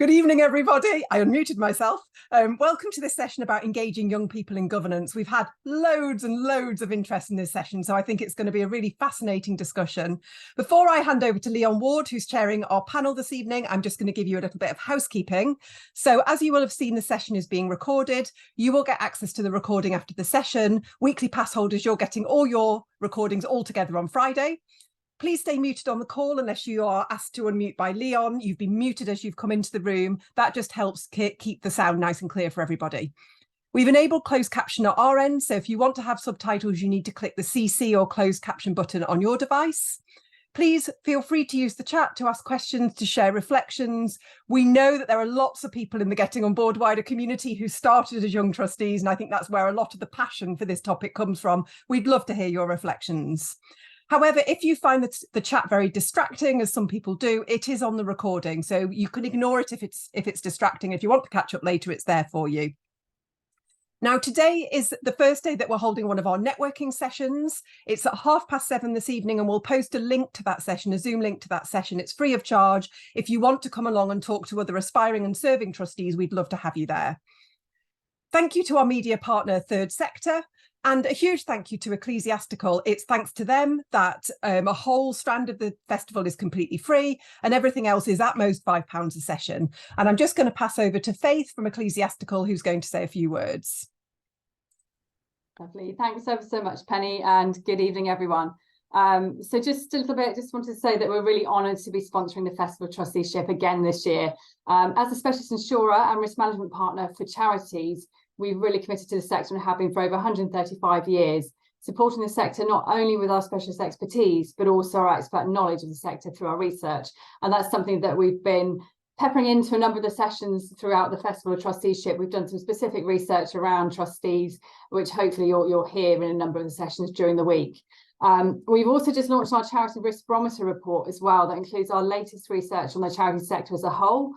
Good evening, everybody. I unmuted myself. Welcome to this session about engaging young people in governance. We've had loads and loads of interest in this session, so I think it's going to be a really fascinating discussion. Before I hand over to Leon Ward, who's chairing our panel this evening, I'm just going to give you a little bit of housekeeping. So as you will have seen, the session is being recorded. You will get access to the recording after the session. Weekly pass holders, you're getting all your recordings all together on Friday. Please stay muted on the call unless you are asked to unmute by Leon. You've been muted as you've come into the room. That just helps keep the sound nice and clear for everybody. We've enabled closed caption at our end, so if you want to have subtitles, you need to click the CC or closed caption button on your device. Please feel free to use the chat to ask questions, to share reflections. We know that there are lots of people in the Getting on Board wider community who started as young trustees, and I think that's where a lot of the passion for this topic comes from. We'd love to hear your reflections. However, if you find the chat very distracting, as some people do, it is on the recording, so you can ignore it if it's distracting. If you want to catch up later, it's there for you. Now, today is the first day that we're holding one of our networking sessions. It's at 7:30 this evening, and we'll post a link to that session, a Zoom link to that session. It's free of charge. If you want to come along and talk to other aspiring and serving trustees, we'd love to have you there. Thank you to our media partner, Third Sector. And a huge thank you to Ecclesiastical. It's thanks to them that a whole strand of the festival is completely free and everything else is at most £5 a session. And I'm just going to pass over to Faith from Ecclesiastical, who's going to say a few words. Lovely. Thanks ever so much, Penny, and good evening, everyone. So just a little bit, just wanted to say that we're really honoured to be sponsoring the Festival Trusteeship again this year. As a specialist insurer and risk management partner for charities, we've really committed to the sector and have been for over 135 years, supporting the sector not only with our specialist expertise, but also our expert knowledge of the sector through our research. And that's something that we've been peppering into a number of the sessions throughout the Festival of Trusteeship. We've done some specific research around trustees, which hopefully you'll hear in a number of the sessions during the week. We've also just launched our Charity Risk Barometer report as well, that includes our latest research on the charity sector as a whole.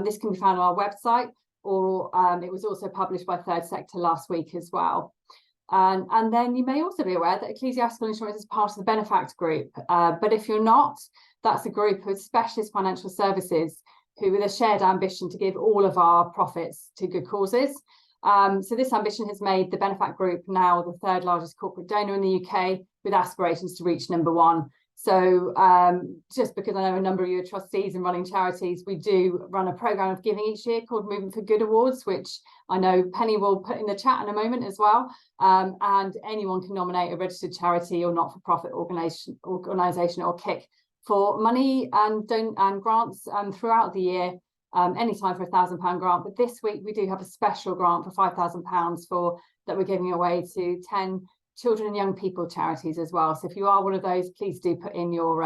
This can be found on our website, or it was also published by Third Sector last week as well. And then you may also be aware that Ecclesiastical Insurance is part of the Benefact Group. But if you're not, that's a group of specialist financial services who with a shared ambition to give all of our profits to good causes. So this ambition has made the Benefact Group now the third largest corporate donor in the UK, with aspirations to reach number one. So just because I know a number of you are trustees and running charities, we do run a programme of giving each year called Movement for Good Awards, which I know Penny will put in the chat in a moment as well. And anyone can nominate a registered charity or not-for-profit organisation or KIC for money and grants throughout the year, anytime for a £1,000 grant. But this week we do have a special grant for £5,000 that we're giving away to 10 children and young people charities as well. So if you are one of those, please do put in your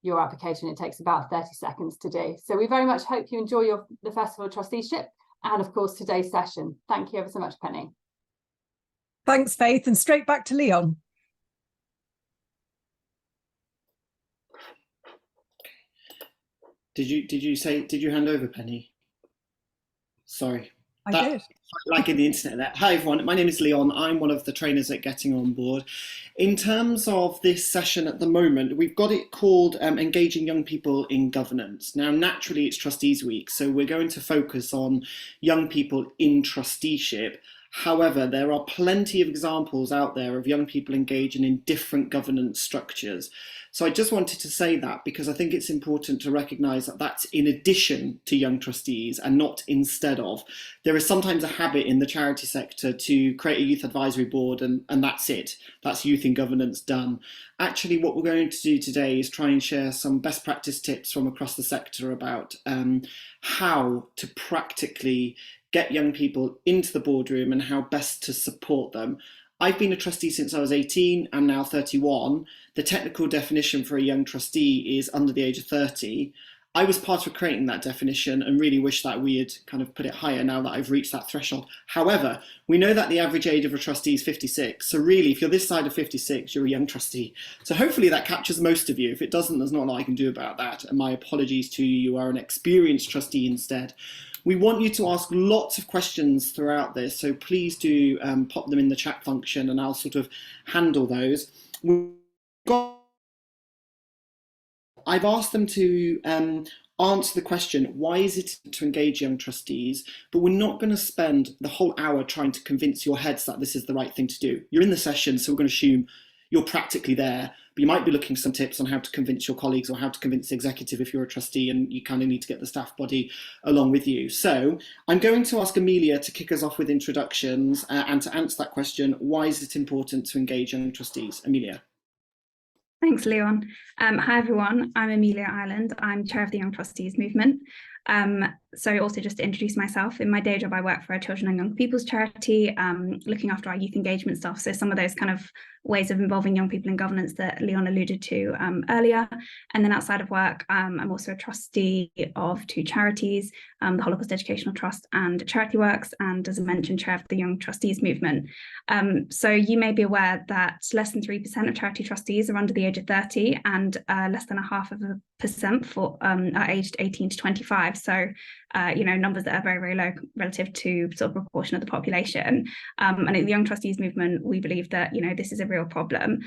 application. It takes about 30 seconds to do. So we very much hope you enjoy the Festival of Trusteeship and of course today's session. Thank you ever so much, Penny. Thanks, Faith, and straight back to Leon. Did you hand over, Penny? Sorry. I did. Like in the internet there. Hi everyone, my name is Leon. I'm one of the trainers at Getting on Board. In terms of this session at the moment, we've got it called Engaging Young People in Governance. Now, naturally, it's Trustees Week, so we're going to focus on young people in trusteeship. However, there are plenty of examples out there of young people engaging in different governance structures. So I just wanted to say that because I think it's important to recognise that that's in addition to young trustees and not instead of. There is sometimes a habit in the charity sector to create a youth advisory board and that's it. That's youth in governance done. Actually, what we're going to do today is try and share some best practice tips from across the sector about how to practically get young people into the boardroom and how best to support them. I've been a trustee since I was 18, I'm now 31. The technical definition for a young trustee is under the age of 30. I was part of creating that definition and really wish that we had kind of put it higher now that I've reached that threshold. However, we know that the average age of a trustee is 56. So really, if you're this side of 56, you're a young trustee. So hopefully that captures most of you. If it doesn't, there's not a lot I can do about that. And my apologies to you, you are an experienced trustee instead. We want you to ask lots of questions throughout this, so please do pop them in the chat function and I'll sort of handle those. I've asked them to answer the question, why is it to engage young trustees? But we're not going to spend the whole hour trying to convince your heads that this is the right thing to do. You're in the session, so we're going to assume you're practically there, but you might be looking for some tips on how to convince your colleagues or how to convince the executive if you're a trustee, and you kind of need to get the staff body along with you. So I'm going to ask Amelia to kick us off with introductions and to answer that question, why is it important to engage young trustees? Amelia. Thanks, Leon. Hi, everyone. I'm Amelia Ireland. I'm chair of the Young Trustees Movement. So also just to introduce myself, in my day job, I work for a children and young people's charity, looking after our youth engagement stuff. So some of those kind of ways of involving young people in governance that Leon alluded to earlier. And then outside of work, I'm also a trustee of two charities, the Holocaust Educational Trust and Charity Works, and as I mentioned, chair of the Young Trustees Movement. So you may be aware that less than 3% of charity trustees are under the age of 30, and less than 0.5% for are aged 18 to 25. So numbers that are very, very low relative to sort of proportion of the population. And in the Young Trustees Movement, we believe that, this is a real problem.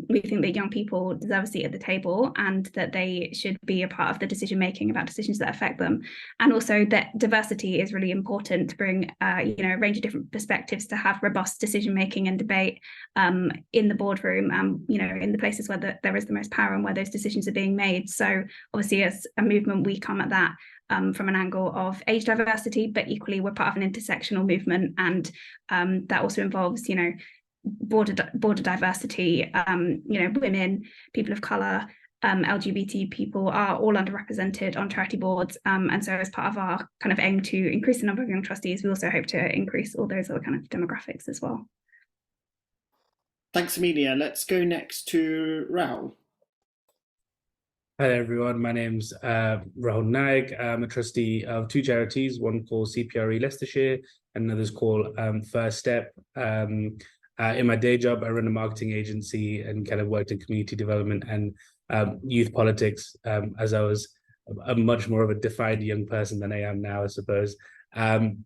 We think that young people deserve a seat at the table and that they should be a part of the decision making about decisions that affect them. And also that diversity is really important to bring, a range of different perspectives to have robust decision making and debate in the boardroom, in the places where there is the most power and where those decisions are being made. So obviously, as a movement, we come at that from an angle of age diversity, but equally we're part of an intersectional movement, and that also involves, border diversity. Women, people of colour, LGBT people are all underrepresented on charity boards, and so as part of our kind of aim to increase the number of young trustees, we also hope to increase all those other kind of demographics as well. Thanks, Amelia. Let's go next to Raul. Hi everyone, my name's Rahul Naik. I'm a trustee of two charities, one called CPRE Leicestershire and another's called First Step. In my day job, I run a marketing agency and kind of worked in community development and youth politics, as I was a much more of a defined young person than I am now, I suppose. And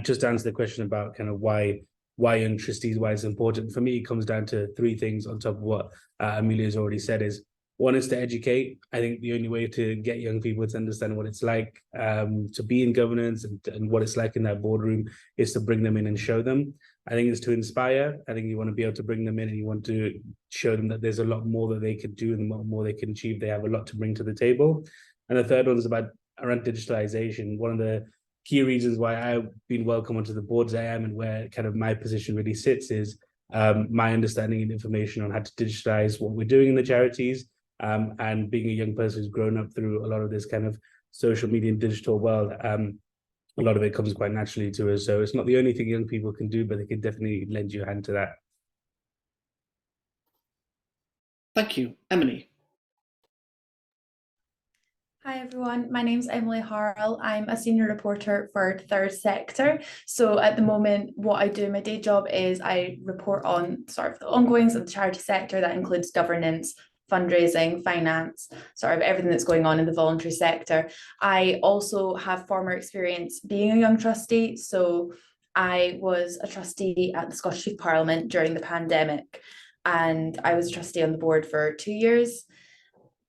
just to answer the question about kind of why young trustees, why it's important, for me, it comes down to three things on top of what Amelia's already said is, one is to educate. I think the only way to get young people to understand what it's like to be in governance and what it's like in that boardroom is to bring them in and show them. I think it's to inspire. I think you want to be able to bring them in and you want to show them that there's a lot more that they could do and a lot more they can achieve. They have a lot to bring to the table. And the third one is around digitalization. One of the key reasons why I've been welcome onto the boards I am and where kind of my position really sits is my understanding and information on how to digitalize what we're doing in the charities. And being a young person who's grown up through a lot of this kind of social media and digital world, a lot of it comes quite naturally to us. So it's not the only thing young people can do, but they can definitely lend you a hand to that. Thank you. Emily. Hi everyone, my name's Emily Harrell. I'm a senior reporter for Third Sector. So at the moment, what I do in my day job is I report on sort of the ongoings of the charity sector. That includes governance, fundraising, finance, sort of everything that's going on in the voluntary sector. I also have former experience being a young trustee. So I was a trustee at the Scottish Youth Parliament during the pandemic, and I was a trustee on the board for 2 years.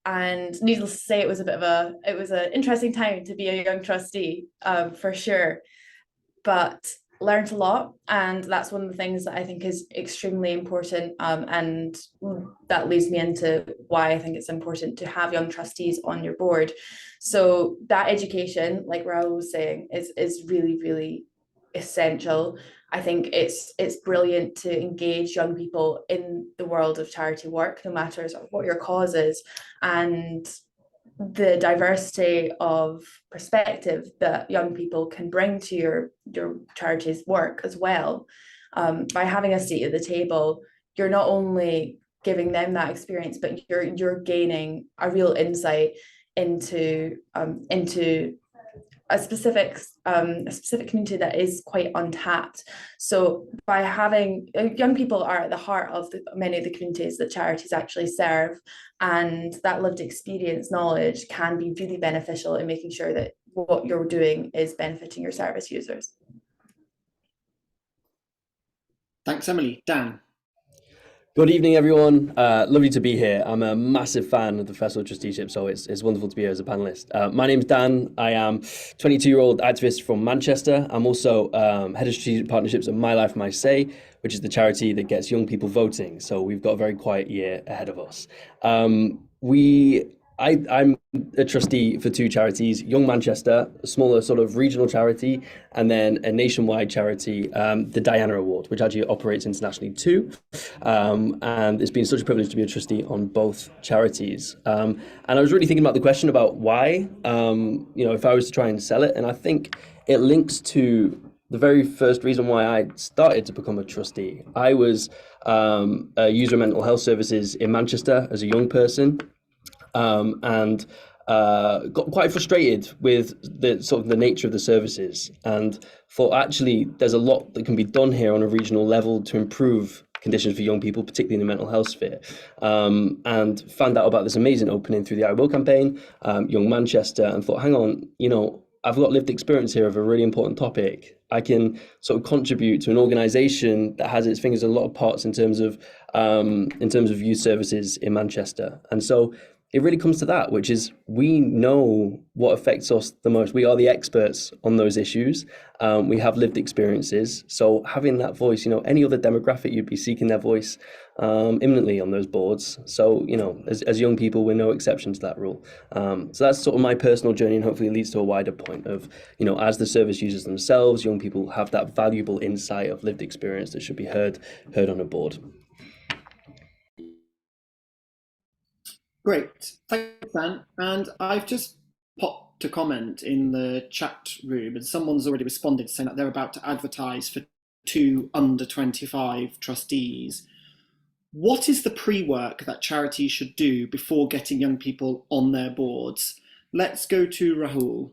And needless to say, it was an interesting time to be a young trustee, for sure. But learned a lot, and that's one of the things that I think is extremely important, and that leads me into why I think it's important to have young trustees on your board. So that education, like Raoul was saying, is really, really essential. I think it's brilliant to engage young people in the world of charity work, no matter sort of what your cause is, and the diversity of perspective that young people can bring to your charity's work as well. By having a seat at the table, you're not only giving them that experience, but you're gaining a real insight into a specific community that is quite untapped. So by having young people are at the heart of many of the communities that charities actually serve, and that lived experience knowledge can be really beneficial in making sure that what you're doing is benefiting your service users. Thanks, Emily. Dan. Good evening, everyone. Lovely to be here. I'm a massive fan of the Festival of Trusteeship, so it's wonderful to be here as a panelist. My name's Dan. I am 22-year-old activist from Manchester. I'm also head of strategic partnerships at My Life, My Say, which is the charity that gets young people voting. So we've got a very quiet year ahead of us. I'm a trustee for two charities, Young Manchester, a smaller sort of regional charity, and then a nationwide charity, the Diana Award, which actually operates internationally too. And it's been such a privilege to be a trustee on both charities. And I was really thinking about the question about why, if I was to try and sell it, and I think it links to the very first reason why I started to become a trustee. I was a user of mental health services in Manchester as a young person. And got quite frustrated with the nature of the services, and thought actually there's a lot that can be done here on a regional level to improve conditions for young people, particularly in the mental health sphere. And found out about this amazing opening through the I Will campaign, Young Manchester, and thought, hang on, I've got lived experience here of a really important topic. I can sort of contribute to an organisation that has its fingers in a lot of pots in terms of youth services in Manchester. And so it really comes to that, which is we know what affects us the most. We are the experts on those issues. We have lived experiences. So having that voice, any other demographic, you'd be seeking their voice imminently on those boards. So, as young people, we're no exception to that rule. So that's sort of my personal journey, and hopefully it leads to a wider point of, as the service users themselves, young people have that valuable insight of lived experience that should be heard on a board. Great, thanks, Dan. And I've just popped a comment in the chat room, and someone's already responded saying that they're about to advertise for 2 under 25 trustees. What is the pre-work that charities should do before getting young people on their boards? Let's go to Rahul.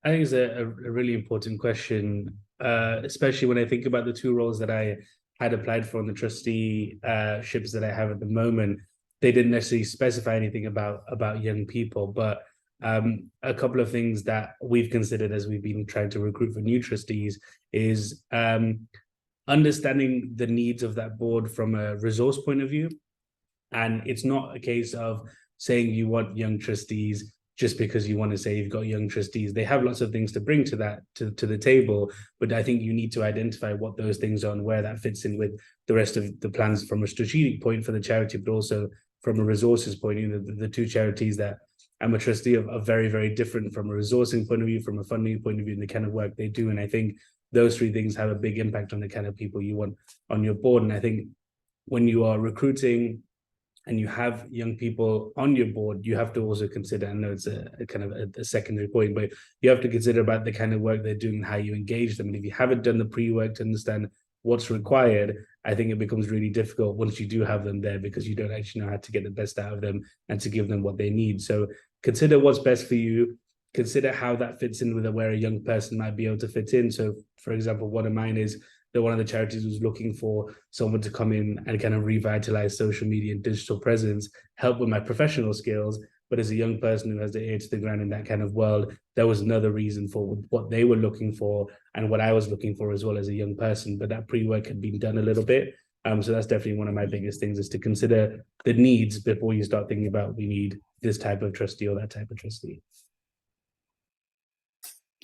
I think it's a really important question, especially when I think about the 2 roles that I had applied for in the trusteeships that I have at the moment. They didn't necessarily specify anything about young people, but a couple of things that we've considered as we've been trying to recruit for new trustees is understanding the needs of that board from a resource point of view. And it's not a case of saying you want young trustees just because you want to say you've got young trustees. They have lots of things to bring to the table, but I think you need to identify what those things are and where that fits in with the rest of the plans from a strategic point for the charity, but also from a resources point of view. The 2 charities that I'm a trustee of are very, very different from a resourcing point of view, from a funding point of view, and the kind of work they do. And I think those 3 things have a big impact on the kind of people you want on your board. And I think when you are recruiting and you have young people on your board, you have to also consider, I know it's a kind of a secondary point, but you have to consider about the kind of work they're doing and how you engage them. And if you haven't done the pre-work to understand what's required, I think it becomes really difficult once you do have them there, because you don't actually know how to get the best out of them and to give them what they need. So consider what's best for you. Consider how that fits in with where a young person might be able to fit in. So, for example, one of mine is that one of the charities was looking for someone to come in and kind of revitalize social media and digital presence, help with my professional skills. But as a young person who has the ear to the ground in that kind of world, there was another reason for what they were looking for and what I was looking for as well as a young person. But that pre-work had been done a little bit. So that's definitely one of my biggest things, is to consider the needs before you start thinking about, we need this type of trustee or that type of trustee.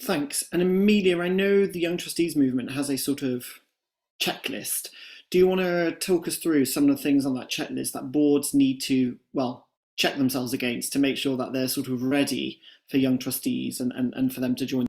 Thanks. And Amelia, I know the Young Trustees movement has a sort of checklist. Do you want to talk us through some of the things on that checklist that boards need to, check themselves against to make sure that they're sort of ready for young trustees and for them to join?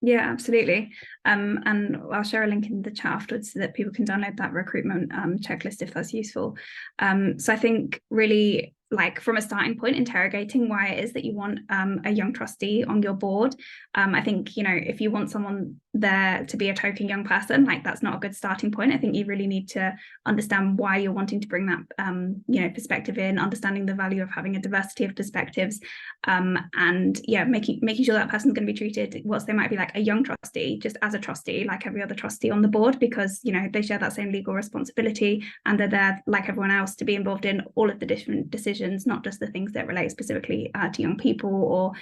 Yeah, absolutely. And I'll share a link in the chat afterwards so that people can download that recruitment checklist if that's useful. So I think really, like, from a starting point, interrogating why it is that you want a young trustee on your board. I think, if you want someone there to be a token young person, like, that's not a good starting point. I think you really need to understand why you're wanting to bring that perspective in, understanding the value of having a diversity of perspectives, and making sure that person's going to be treated whilst they might be like a young trustee, just as a trustee like every other trustee on the board, because they share that same legal responsibility and they're there like everyone else to be involved in all of the different decisions, not just the things that relate specifically to young people, or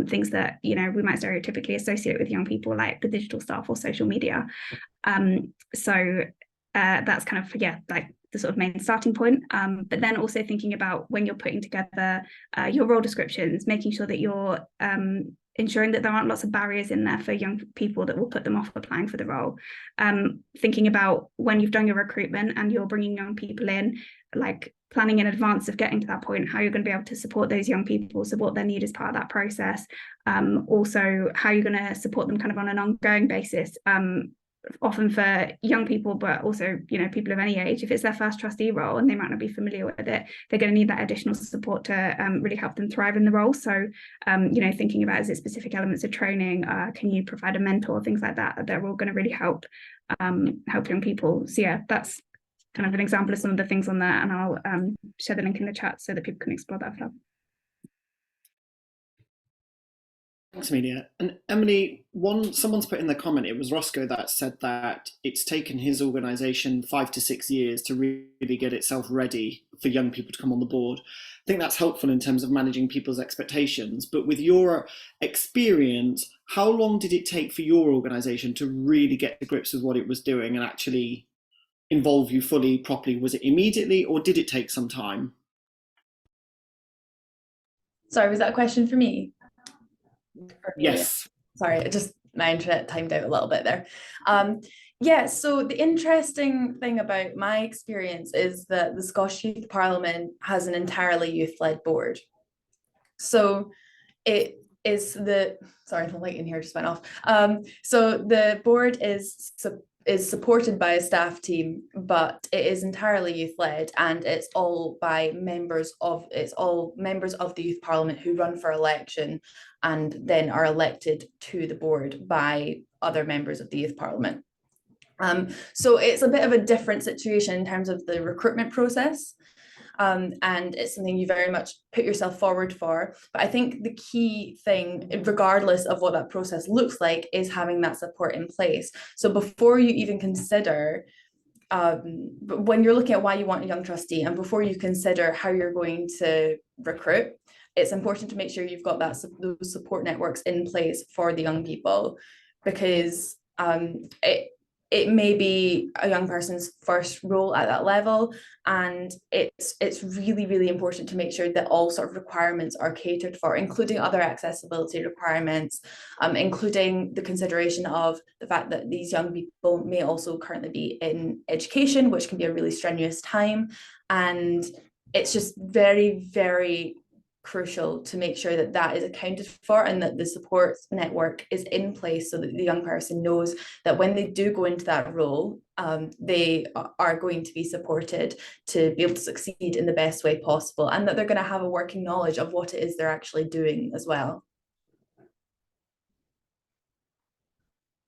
things that we might stereotypically associate with young people, like the digital stuff or social media. So that's kind of, like the sort of main starting point. But then also thinking about when you're putting together your role descriptions, making sure that you're ensuring that there aren't lots of barriers in there for young people that will put them off applying for the role. Thinking about when you've done your recruitment and you're bringing young people in, like planning in advance of getting to that point, how you're going to be able to support those young people, so what their need is part of that process. Also, how you're going to support them kind of on an ongoing basis. Often for young people, but also, people of any age, if it's their first trustee role and they might not be familiar with it, they're going to need that additional support to really help them thrive in the role. So, thinking about, is it specific elements of training? Can you provide a mentor? Things like that, they're all going to really help young people. So yeah, that's kind of an example of some of the things on there, and I'll share the link in the chat so that people can explore that further. Thanks, Amelia. And Emily, someone's put in the comment, it was Roscoe that said that it's taken his organisation 5 to 6 years to really get itself ready for young people to come on the board. I think that's helpful in terms of managing people's expectations. But with your experience, how long did it take for your organisation to really get to grips with what it was doing and actually involve you fully, properly? Was it immediately, or did it take some time? Sorry, was that a question for me? Yes. Sorry, my internet timed out a little bit there. Yeah, so the interesting thing about my experience is that the Scottish Youth Parliament has an entirely youth-led board. So it is sorry, the light in here just went off. So the board is supported by a staff team, but it is entirely youth-led, and it's all members of the Youth Parliament who run for election and then are elected to the board by other members of the Youth Parliament. So it's a bit of a different situation in terms of the recruitment process. And it's something you very much put yourself forward for. But I think the key thing, regardless of what that process looks like, is having that support in place. So before you even consider, when you're looking at why you want a young trustee, and before you consider how you're going to recruit, it's important to make sure you've got those support networks in place for the young people, because it may be a young person's first role at that level, and it's really, really important to make sure that all sort of requirements are catered for, including other accessibility requirements, including the consideration of the fact that these young people may also currently be in education, which can be a really strenuous time. And it's just very, very crucial to make sure that that is accounted for and that the support network is in place, so that the young person knows that when they do go into that role, they are going to be supported to be able to succeed in the best way possible, and that they're going to have a working knowledge of what it is they're actually doing as well.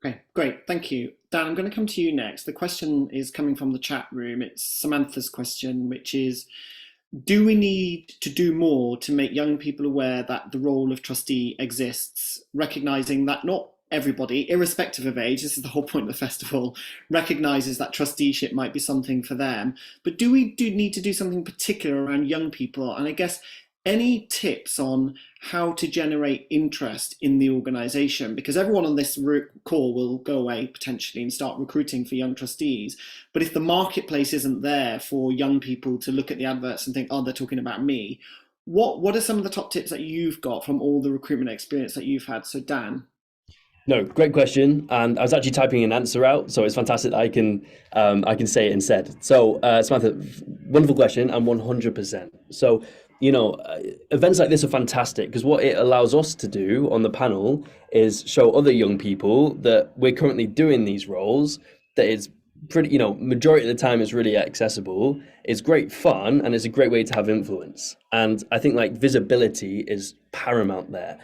Okay, great, thank you. Dan, I'm going to come to you next. The question is coming from the chat room. It's Samantha's question, which is, do we need to do more to make young people aware that the role of trustee exists, recognising that not everybody, irrespective of age, this is the whole point of the festival, recognises that trusteeship might be something for them. But do we need to do something particular around young people? And I guess any tips on how to generate interest in the organisation? Because everyone on this call will go away potentially and start recruiting for young trustees. But if the marketplace isn't there for young people to look at the adverts and think, oh, they're talking about me, what are some of the top tips that you've got from all the recruitment experience that you've had? So Dan. No, great question. And I was actually typing an answer out, so it's fantastic that I can say it instead. So Samantha, wonderful question, and 100%. So, events like this are fantastic because what it allows us to do on the panel is show other young people that we're currently doing these roles, that it's pretty, majority of the time it's really accessible, it's great fun, and it's a great way to have influence. And I think visibility is paramount there.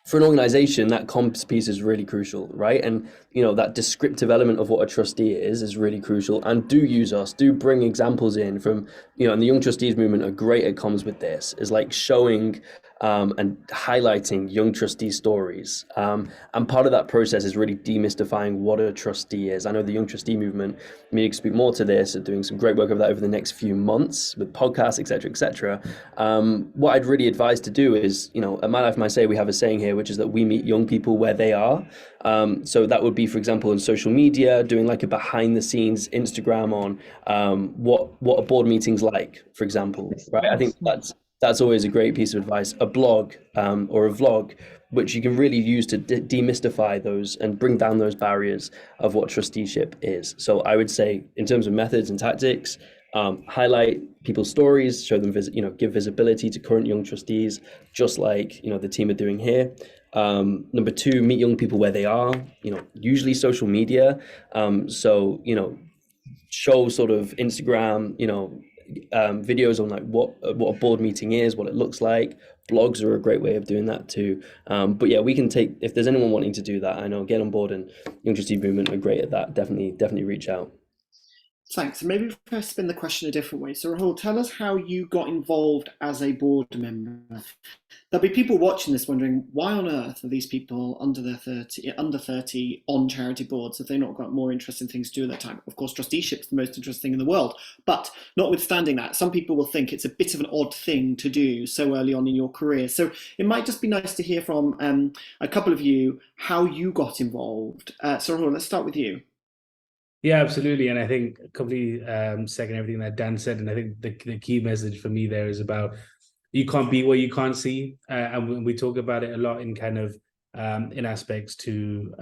For an organization, that comps piece is really crucial, right? And, that descriptive element of what a trustee is really crucial. And do use us, do bring examples in from, and the Young Trustees movement are great at comms with this, is showing and highlighting young trustee stories. And part of that process is really demystifying what a trustee is. I know the Young Trustee Movement, me can speak more to this, are doing some great work of that over the next few months with podcasts, etc., etc. What I'd really advise to do is, at My Life, My Say, we have a saying here, which is that we meet young people where they are. So that would be, for example, in social media, doing like a behind the scenes Instagram on what a board meeting's like, for example, right? I think that's always a great piece of advice. A blog or a vlog, which you can really use to demystify those and bring down those barriers of what trusteeship is. So I would say, in terms of methods and tactics, highlight people's stories, show them, give visibility to current young trustees, just like the team are doing here. Number two, meet young people where they are. Usually social media. So show sort of Instagram, videos on like what a board meeting is, what it looks like. Blogs are a great way of doing that too. But yeah, we can take, if there's anyone wanting to do that, I know Get On Board and Young Trustee Movement are great at that. Definitely reach out. Thanks. Maybe if I spin the question a different way. So Rahul, tell us how you got involved as a board member. There'll be people watching this wondering, why on earth are these people under 30 on charity boards? Have they not got more interesting things to do at that time? Of course, trusteeship's the most interesting thing in the world. But notwithstanding that, some people will think it's a bit of an odd thing to do so early on in your career. So it might just be nice to hear from a couple of you how you got involved. So Rahul, let's start with you. Yeah, absolutely. And I think completely second everything that Dan said. And I think the key message for me there is about you can't be what you can't see. And we talk about it a lot in kind of in aspects to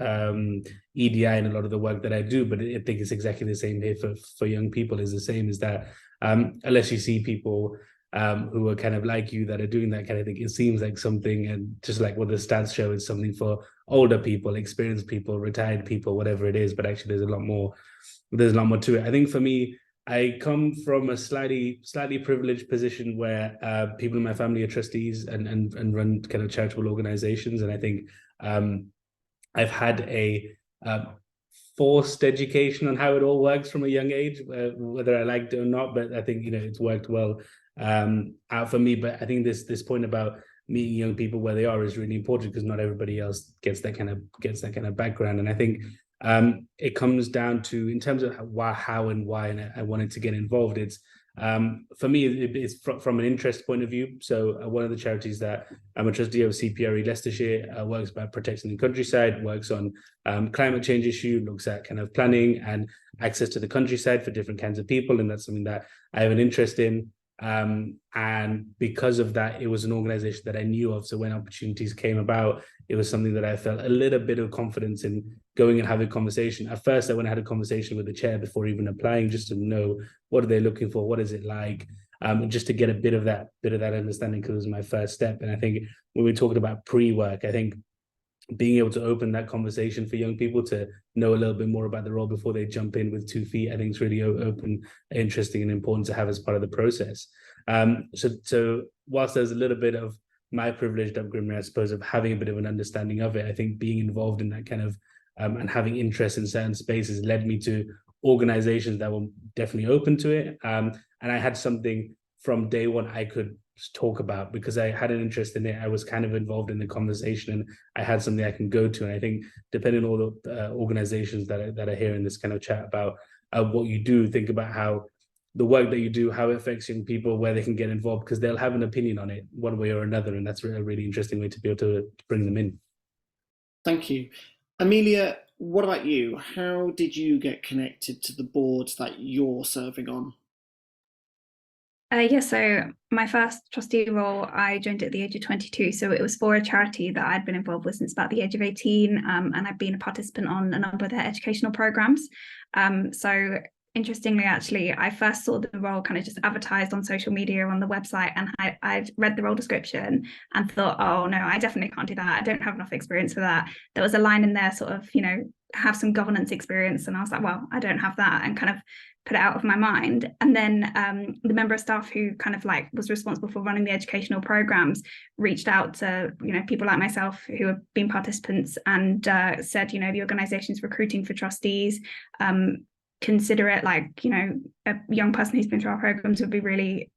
EDI and a lot of the work that I do. But I think it's exactly the same here for young people, is the same, is that unless you see people who are kind of like you that are doing that kind of thing, it seems like something, and just like what the stats show, is something for older people, experienced people, retired people, whatever it is. But actually there's a lot more to it. I think for me, I come from a slightly privileged position where people in my family are trustees and run kind of charitable organizations. And I think I've had a forced education on how it all works from a young age, whether I liked it or not. But I think it's worked well out for me. But I think this point about meeting young people where they are is really important, because not everybody else gets that kind of background. And I think it comes down to, in terms of how and why, and I wanted to get involved. It's for me, it's from an interest point of view. So one of the charities that I'm a trustee of, CPRE Leicestershire, works about protecting the countryside, works on climate change issue, looks at kind of planning and access to the countryside for different kinds of people, and that's something that I have an interest in. And because of that, it was an organization that I knew of. So when opportunities came about, it was something that I felt a little bit of confidence in going and having a conversation. At first, I went and had a conversation with the chair before even applying, just to know what are they looking for, what is it like, and just to get a bit of that understanding, because it was my first step. And I think when we talked about pre-work, I think being able to open that conversation for young people to know a little bit more about the role before they jump in with 2 feet, I think is really open, interesting, and important to have as part of the process. So whilst there's a little bit of my privileged upbringing, I suppose, of having a bit of an understanding of it, I think being involved in that kind of and having interest in certain spaces led me to organizations that were definitely open to it. And I had something from day one I could talk about, because I had an interest in it. I was kind of involved in the conversation, and I had something I can go to. And I think, depending on all the organizations that are here in this kind of chat about what you do, think about how the work that you do, how it affects young people, where they can get involved, because they'll have an opinion on it one way or another. And that's a really interesting way to be able to bring them in. Thank you. Amelia, what about you? How did you get connected to the boards that you're serving on? So my first trustee role, I joined at the age of 22. So it was for a charity that I'd been involved with since about the age of 18. And I've been a participant on a number of their educational programs. So interestingly, actually, I first saw the role kind of just advertised on social media, on the website, and I'd read the role description and thought, oh no, I definitely can't do that. I don't have enough experience for that. There was a line in there sort of, have some governance experience. And I was like, well, I don't have that, and kind of put it out of my mind. And then the member of staff who kind of like was responsible for running the educational programs reached out to people like myself who have been participants, and said, the organization's recruiting for trustees. Consider it, like, a young person who's been through our programs would be really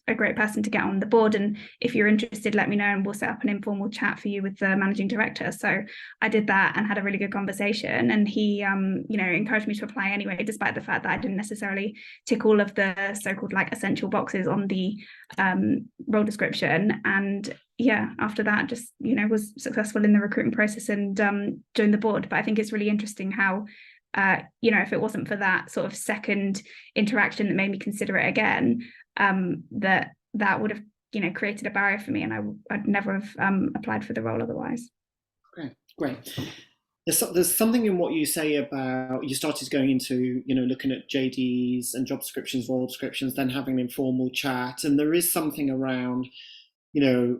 a great person to get on the board. And if you're interested, let me know and we'll set up an informal chat for you with the managing director. So I did that and had a really good conversation. And he, encouraged me to apply anyway, despite the fact that I didn't necessarily tick all of the so-called like essential boxes on the role description. And yeah, after that, just, was successful in the recruitment process and joined the board. But I think it's really interesting how, if it wasn't for that sort of second interaction that made me consider it again, that would have, created a barrier for me, and I'd never have applied for the role otherwise. Great. There's something in what you say about you started going into, looking at JDs and job descriptions, role descriptions, then having an informal chat, and there is something around,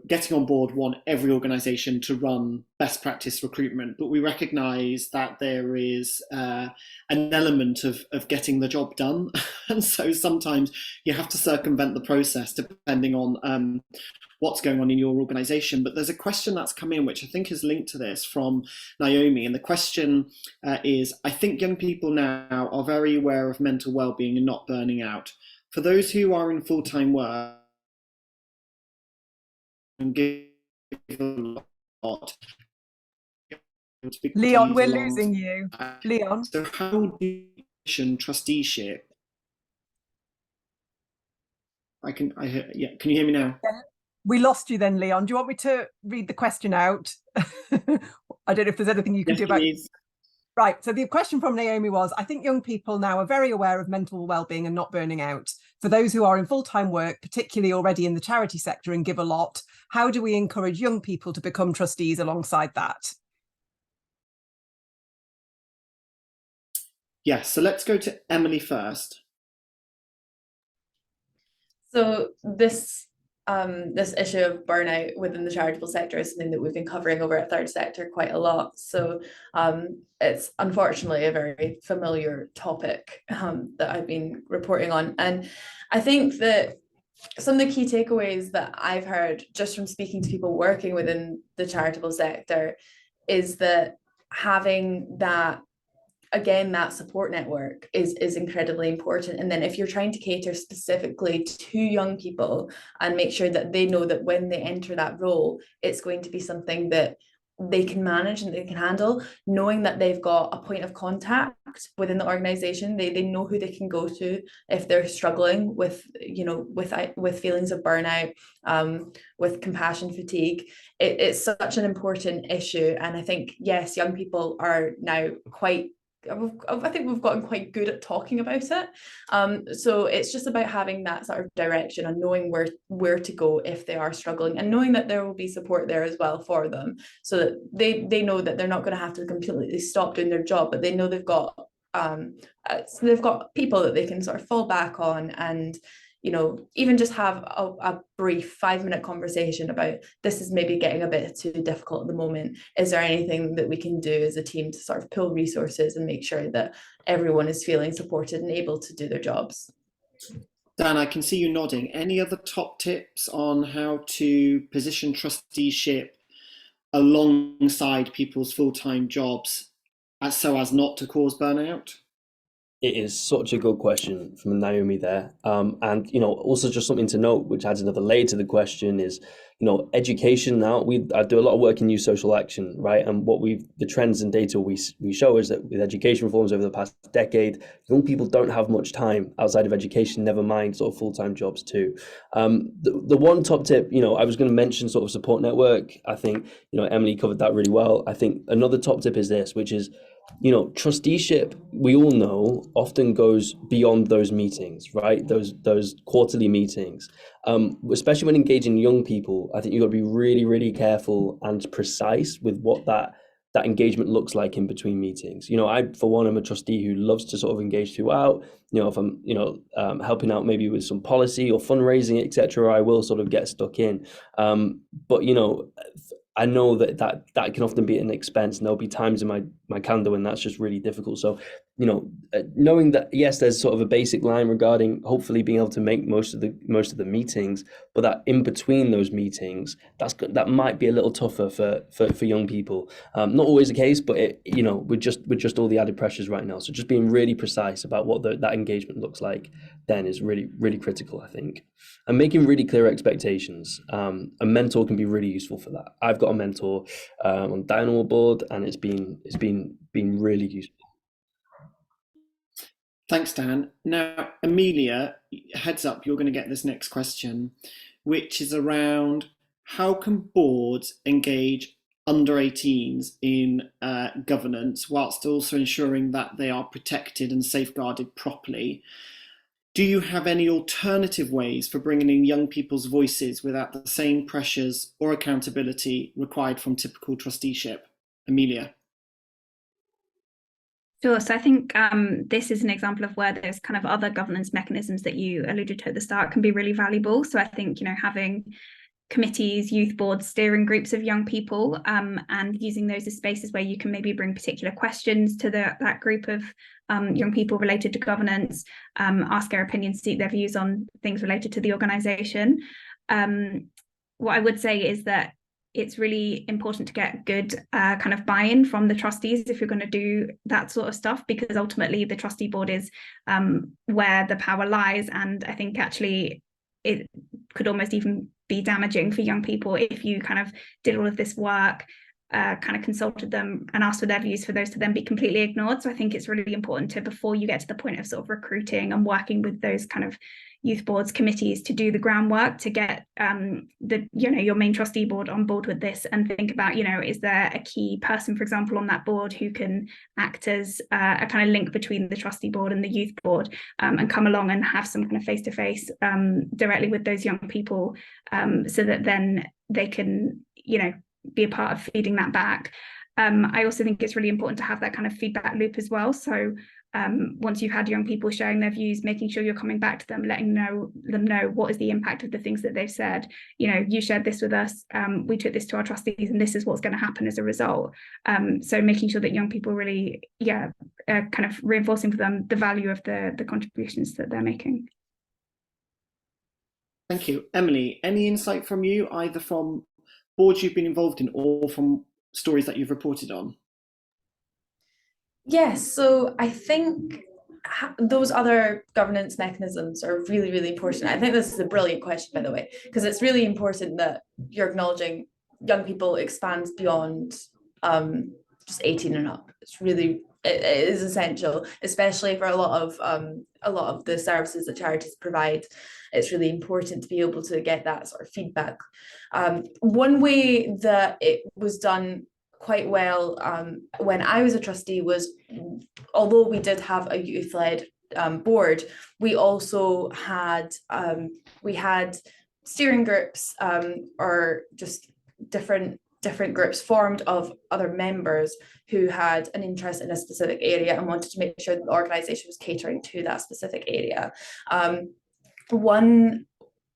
getting on board want every organisation to run best practice recruitment, but we recognise that there is an element of getting the job done, and so sometimes you have to circumvent the process depending on what's going on in your organisation. But there's a question that's come in which I think is linked to this from Naomi, and the question is, I think young people now are very aware of mental well-being and not burning out. For those who are in full-time work, and give a lot. Leon, we're losing you. Leon. So how do you position trusteeship? Can you hear me now? We lost you then, Leon. Do you want me to read the question out? I don't know if there's anything you can do about it. Right, so the question from Naomi was, I think young people now are very aware of mental well-being and not burning out. For those who are in full-time work, particularly already in the charity sector and give a lot, how do we encourage young people to become trustees alongside that? Yes, so let's go to Emily first. So this issue of burnout within the charitable sector is something that we've been covering over at Third Sector quite a lot. So it's unfortunately a very familiar topic that I've been reporting on. And I think that some of the key takeaways that I've heard just from speaking to people working within the charitable sector is that having that, again, that support network is incredibly important. And then if you're trying to cater specifically to young people and make sure that they know that when they enter that role, it's going to be something that they can manage and they can handle, knowing that they've got a point of contact within the organization, they know who they can go to if they're struggling with feelings of burnout, with compassion fatigue. It's such an important issue. And I think, yes, young people are now I think we've gotten quite good at talking about it. So it's just about having that sort of direction and knowing where to go if they are struggling, and knowing that there will be support there as well for them, so that they know that they're not going to have to completely stop doing their job, but they know they've got people that they can sort of fall back on, and even just have a brief 5-minute conversation about, this is maybe getting a bit too difficult at the moment. Is there anything that we can do as a team to sort of pull resources and make sure that everyone is feeling supported and able to do their jobs? Dan, I can see you nodding. Any other top tips on how to position trusteeship alongside people's full-time jobs so as not to cause burnout? It is such a good question from Naomi there. And, also just something to note, which adds another layer to the question, is, education now. I do a lot of work in youth social action, right? And the trends and data we show is that with education reforms over the past decade, young people don't have much time outside of education, never mind sort of full-time jobs too. The one top tip, I was going to mention sort of support network. I think, Emily covered that really well. I think another top tip is this, which is, trusteeship, we all know, often goes beyond those meetings, right? Those quarterly meetings, especially when engaging young people. I think you've got to be really, really careful and precise with what that engagement looks like in between meetings. I, for one, am a trustee who loves to sort of engage throughout. If I'm, helping out maybe with some policy or fundraising, etc., I will sort of get stuck in. But I know that can often be an expense, and there'll be times in my calendar when that's just really difficult. So, knowing that, yes, there's sort of a basic line regarding hopefully being able to make most of the meetings, but that in between those meetings, that might be a little tougher for young people. Not always the case, but with just all the added pressures right now. So just being really precise about what that engagement looks like then is really, really critical, I think. And making really clear expectations. A mentor can be really useful for that. I've got a mentor on the Dynamo board, and it's been really useful. Thanks, Dan. Now, Amelia, heads up, you're going to get this next question, which is around how can boards engage under 18s in governance whilst also ensuring that they are protected and safeguarded properly? Do you have any alternative ways for bringing in young people's voices without the same pressures or accountability required from typical trusteeship? Amelia. Sure. So I think this is an example of where those kind of other governance mechanisms that you alluded to at the start can be really valuable. So I think, having committees, youth boards, steering groups of young people, and using those as spaces where you can maybe bring particular questions to that group of young people related to governance, ask their opinions, seek their views on things related to the organisation. What I would say is that it's really important to get good kind of buy-in from the trustees if you're going to do that sort of stuff, because ultimately the trustee board is where the power lies. And I think actually it could almost even be damaging for young people if you kind of did all of this work, kind of consulted them and asked for their views, for those to then be completely ignored. So I think it's really important to, before you get to the point of sort of recruiting and working with those kind of youth boards, committees, to do the groundwork to get your main trustee board on board with this, and think about, is there a key person, for example, on that board who can act as a kind of link between the trustee board and the youth board, and come along and have some kind of face-to-face directly with those young people, so that then they can, be a part of feeding that back. I also think it's really important to have that kind of feedback loop as well. So once you've had young people sharing their views, making sure you're coming back to them, letting them know what is the impact of the things that they've said. You shared this with us, we took this to our trustees, and this is what's going to happen as a result. So making sure that young people really, kind of reinforcing for them the value of the contributions that they're making. Thank you. Emily, any insight from you, either from boards you've been involved in or from stories that you've reported on? Yes, so I think those other governance mechanisms are really, really important. I think this is a brilliant question, by the way, because it's really important that you're acknowledging young people expands beyond just 18 and up. It is essential, especially for a lot of the services that charities provide. It's really important to be able to get that sort of feedback. One way that it was done quite well when I was a trustee was, although we did have a youth-led board, we also had steering groups, or just different groups formed of other members who had an interest in a specific area and wanted to make sure that the organisation was catering to that specific area. One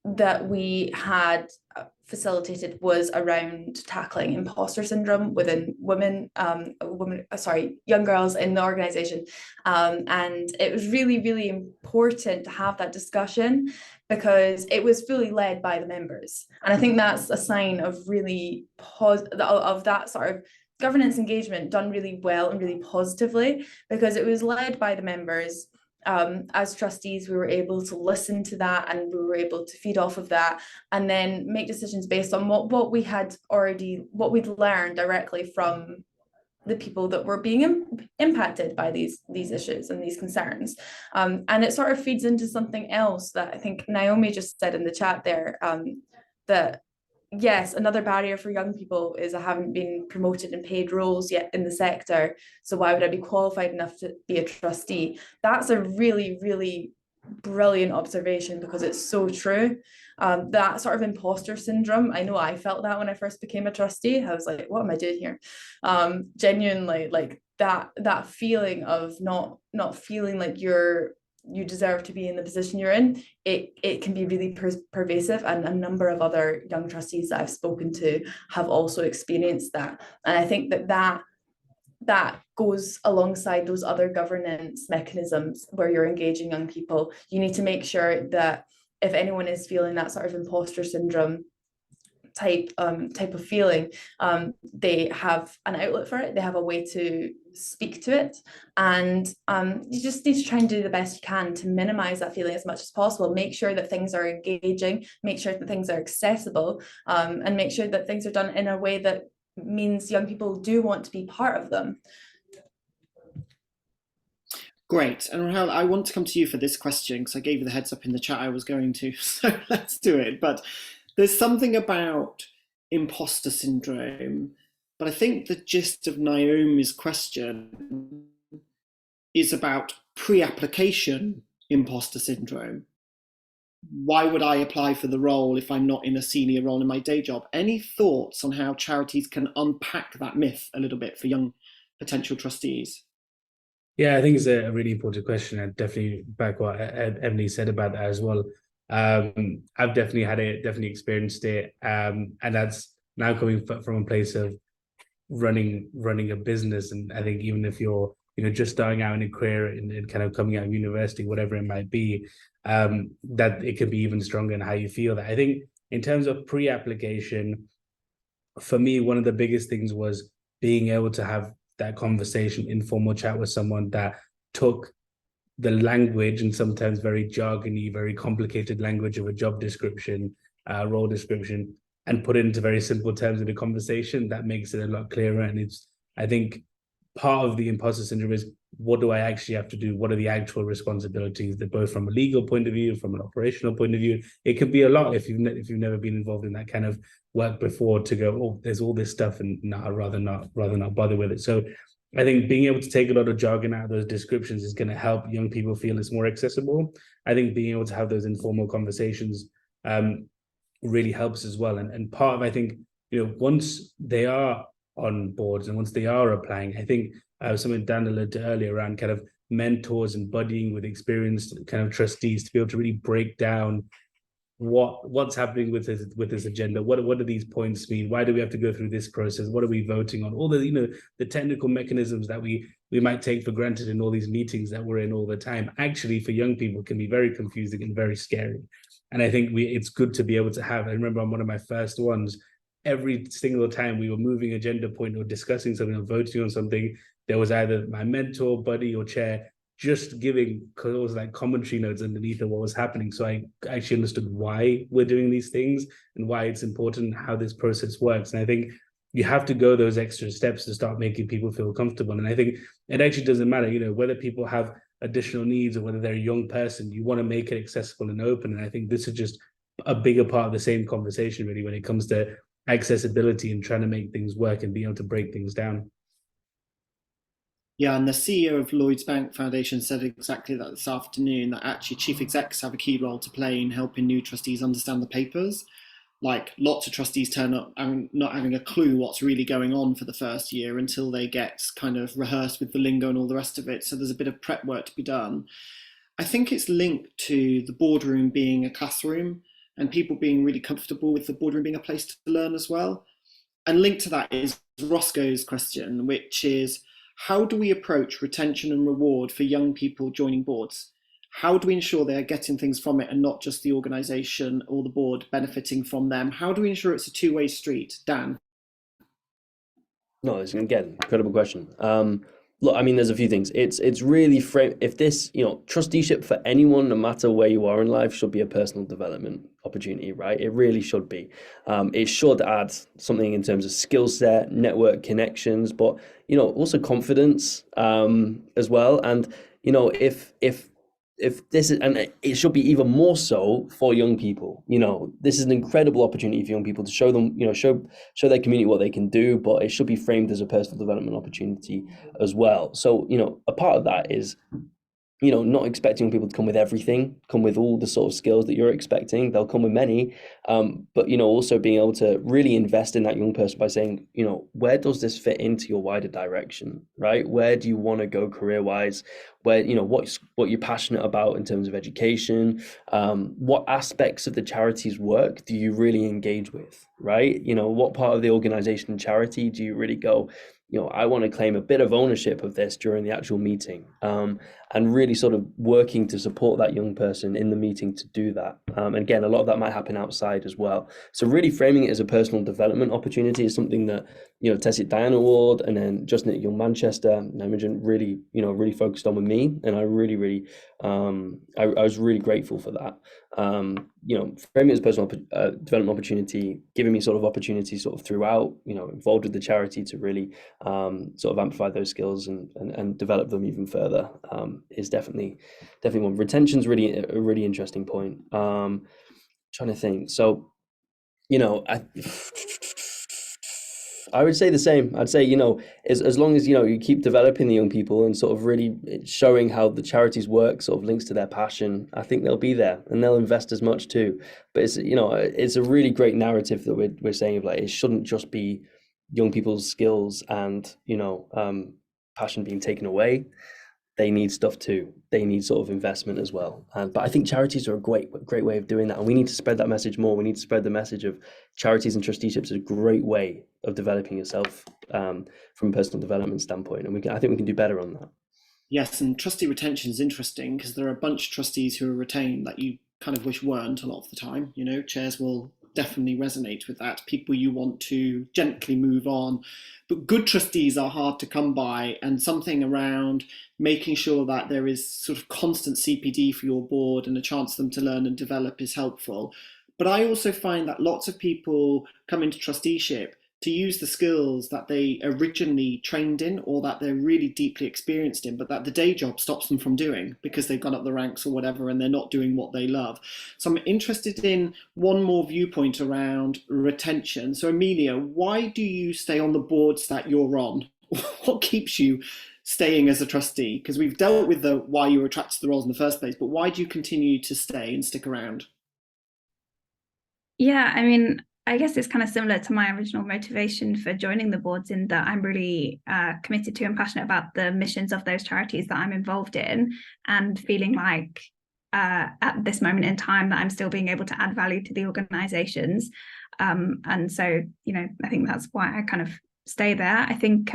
that we had facilitated was around tackling imposter syndrome within young girls in the organisation, and it was really, really important to have that discussion because it was fully led by the members, and I think that's a sign of really of that sort of governance engagement done really well and really positively, because it was led by the members. As trustees, we were able to listen to that, and we were able to feed off of that, and then make decisions based on what we'd learned directly from the people that were being impacted by these issues and these concerns. And it sort of feeds into something else that I think Naomi just said in the chat there, that yes, another barrier for young people is I haven't been promoted in paid roles yet in the sector, so why would I be qualified enough to be a trustee? That's a really, really brilliant observation, because it's so true. That sort of imposter syndrome, I know I felt that when I first became a trustee. I was like, what am I doing here? Genuinely, like that feeling of not feeling like you're you deserve to be in the position you're in, it can be really pervasive. And a number of other young trustees that I've spoken to have also experienced that. And I think that goes alongside those other governance mechanisms where you're engaging young people. You need to make sure that if anyone is feeling that sort of imposter syndrome type of feeling, they have an outlet for it, they have a way to speak to it, and you just need to try and do the best you can to minimize that feeling as much as possible. Make sure that things are engaging, make sure that things are accessible, and make sure that things are done in a way that means young people do want to be part of them. Great. And Rahel, I want to come to you for this question because I gave you the heads up in the chat I was going to, so let's do it. But there's something about imposter syndrome, but I think the gist of Naomi's question is about pre-application imposter syndrome. Why would I apply for the role if I'm not in a senior role in my day job? Any thoughts on how charities can unpack that myth a little bit for young potential trustees? Yeah, I think it's a really important question, and definitely back what Emily said about that as well. I've definitely had it, definitely experienced it, and that's now coming from a place of running a business. And I think even if you're just starting out in a career and kind of coming out of university, whatever it might be, that it can be even stronger in how you feel. That I think in terms of pre-application, for me, one of the biggest things was being able to have that conversation, informal chat with someone that took the language and sometimes very jargony, very complicated language of a job description, role description, and put it into very simple terms in a conversation that makes it a lot clearer. And I think part of the imposter syndrome is, what do I actually have to do? What are the actual responsibilities? That both from a legal point of view, from an operational point of view, it can be a lot if you've never been involved in that kind of work before, to go, oh, there's all this stuff, and no, I'd rather not bother with it. So I think being able to take a lot of jargon out of those descriptions is going to help young people feel it's more accessible. I think being able to have those informal conversations really helps as well. And part of, I think, once they are on boards and once they are applying, I think something Dan alluded to earlier around kind of mentors and buddying with experienced kind of trustees to be able to really break down what's happening with this agenda. What do these points mean? Why do we have to go through this process? What are we voting on? All the the technical mechanisms that we might take for granted in all these meetings that we're in all the time, actually for young people can be very confusing and very scary. And I think it's good to be able to have. I remember on one of my first ones, every single time we were moving agenda point or discussing something or voting on something, there was either my mentor, buddy, or chair just giving like commentary notes underneath of what was happening. So I actually understood why we're doing these things and why it's important, how this process works. And I think you have to go those extra steps to start making people feel comfortable. And I think it actually doesn't matter, whether people have additional needs or whether they're a young person, you want to make it accessible and open. And I think this is just a bigger part of the same conversation, really, when it comes to accessibility and trying to make things work and being able to break things down. Yeah, and the CEO of Lloyds Bank Foundation said exactly that this afternoon, that actually chief execs have a key role to play in helping new trustees understand the papers. Like, lots of trustees turn up and not having a clue what's really going on for the first year until they get kind of rehearsed with the lingo and all the rest of it. So there's a bit of prep work to be done. I think it's linked to the boardroom being a classroom and people being really comfortable with the boardroom being a place to learn as well. And linked to that is Roscoe's question, which is, how do we approach retention and reward for young people joining boards? How do we ensure they're getting things from it and not just the organisation or the board benefiting from them? How do we ensure it's a two-way street? Dan? No, it's again, incredible question. Look, I mean, there's a few things. It's really if this, trusteeship for anyone, no matter where you are in life, should be a personal development opportunity, right? It really should be. It should add something in terms of skill set, network connections, but also confidence as well. And if this is, and it should be even more so for young people. This is an incredible opportunity for young people to show them, show their community what they can do, but it should be framed as a personal development opportunity as well. So, a part of that is not expecting people to come with everything, come with all the sort of skills that you're expecting. They'll come with many, but also being able to really invest in that young person by saying, where does this fit into your wider direction, right? Where do you want to go career-wise? Where, what you're passionate about in terms of education? What aspects of the charity's work do you really engage with, right? What part of the organization and charity do you really go, I want to claim a bit of ownership of this during the actual meeting, and really sort of working to support that young person in the meeting to do that. And again, a lot of that might happen outside as well. So really framing it as a personal development opportunity is something that, Tessie Diana Award and then Justin at Young Manchester and Imogen really, really focused on with me. And I really, I was really grateful for that. Framing it as a personal development opportunity, giving me sort of opportunities sort of throughout, involved with the charity to really sort of amplify those skills and develop them even further, is definitely one. Retention's really a really interesting point. Trying to think. So, I would say the same. I'd say, as long as, you keep developing the young people and sort of really showing how the charities work sort of links to their passion, I think they'll be there and they'll invest as much too. But it's, it's a really great narrative that we're saying of like, it shouldn't just be young people's skills and, passion being taken away. They need stuff too. They need sort of investment as well. But I think charities are a great way of doing that. And we need to spread that message more. We need to spread the message of charities and trusteeships is a great way of developing yourself from a personal development standpoint. And I think we can do better on that. Yes, and trustee retention is interesting because there are a bunch of trustees who are retained that you kind of wish weren't a lot of the time. Chairs will definitely resonate with that. People you want to gently move on. But good trustees are hard to come by, and something around making sure that there is sort of constant CPD for your board and a chance for them to learn and develop is helpful. But I also find that lots of people come into trusteeship to use the skills that they originally trained in or that they're really deeply experienced in, but that the day job stops them from doing because they've gone up the ranks or whatever and they're not doing what they love. So I'm interested in one more viewpoint around retention. So Amelia, why do you stay on the boards that you're on? What keeps you staying as a trustee? Because we've dealt with the why you were attracted to the roles in the first place, but why do you continue to stay and stick around? Yeah, I guess it's kind of similar to my original motivation for joining the boards, in that I'm really committed to and passionate about the missions of those charities that I'm involved in, and feeling like at this moment in time that I'm still being able to add value to the organizations. And so, I think that's why I kind of stay there. I think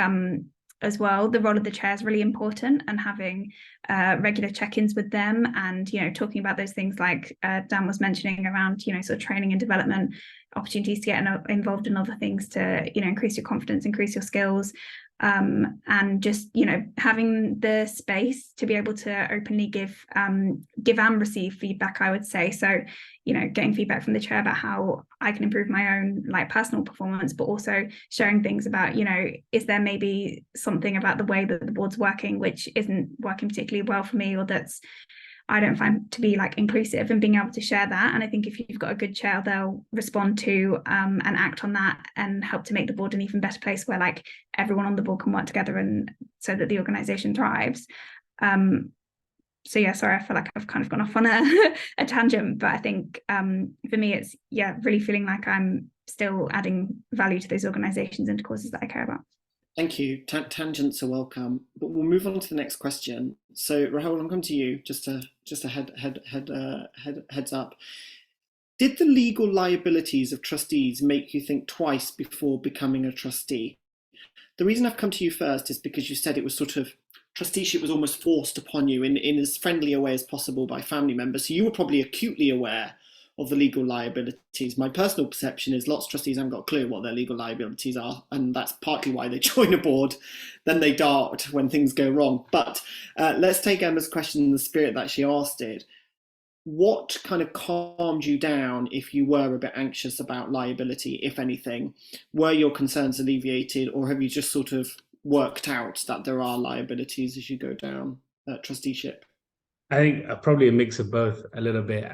as well, the role of the chair is really important, and having regular check-ins with them and, talking about those things like Dan was mentioning around, sort of training and development, opportunities to get involved in other things to, increase your confidence, increase your skills, and just, having the space to be able to openly give and receive feedback, I would say. So, getting feedback from the chair about how I can improve my own personal performance, but also sharing things about, is there maybe something about the way that the board's working which isn't working particularly well for me, or that's I don't find to be inclusive, and being able to share that. And I think if you've got a good chair, they'll respond to and act on that and help to make the board an even better place where everyone on the board can work together, and so that the organization thrives. So yeah, sorry, I feel like I've kind of gone off on a tangent, but I think for me it's really feeling like I'm still adding value to those organizations and to causes that I care about. Thank you. Tangents are welcome, but we'll move on to the next question. So Rahul, I'm coming to you. Just a heads up. Did the legal liabilities of trustees make you think twice before becoming a trustee? The reason I've come to you first is because you said it was sort of trusteeship was almost forced upon you in as friendly a way as possible by family members. So you were probably acutely aware of the legal liabilities. My personal perception is lots of trustees haven't got a clue what their legal liabilities are, and that's partly why they join a board, then they dart when things go wrong. But let's take Emma's question in the spirit that she asked it. What kind of calmed you down if you were a bit anxious about liability, if anything? Were your concerns alleviated, or have you just sort of worked out that there are liabilities as you go down trusteeship? I think probably a mix of both a little bit.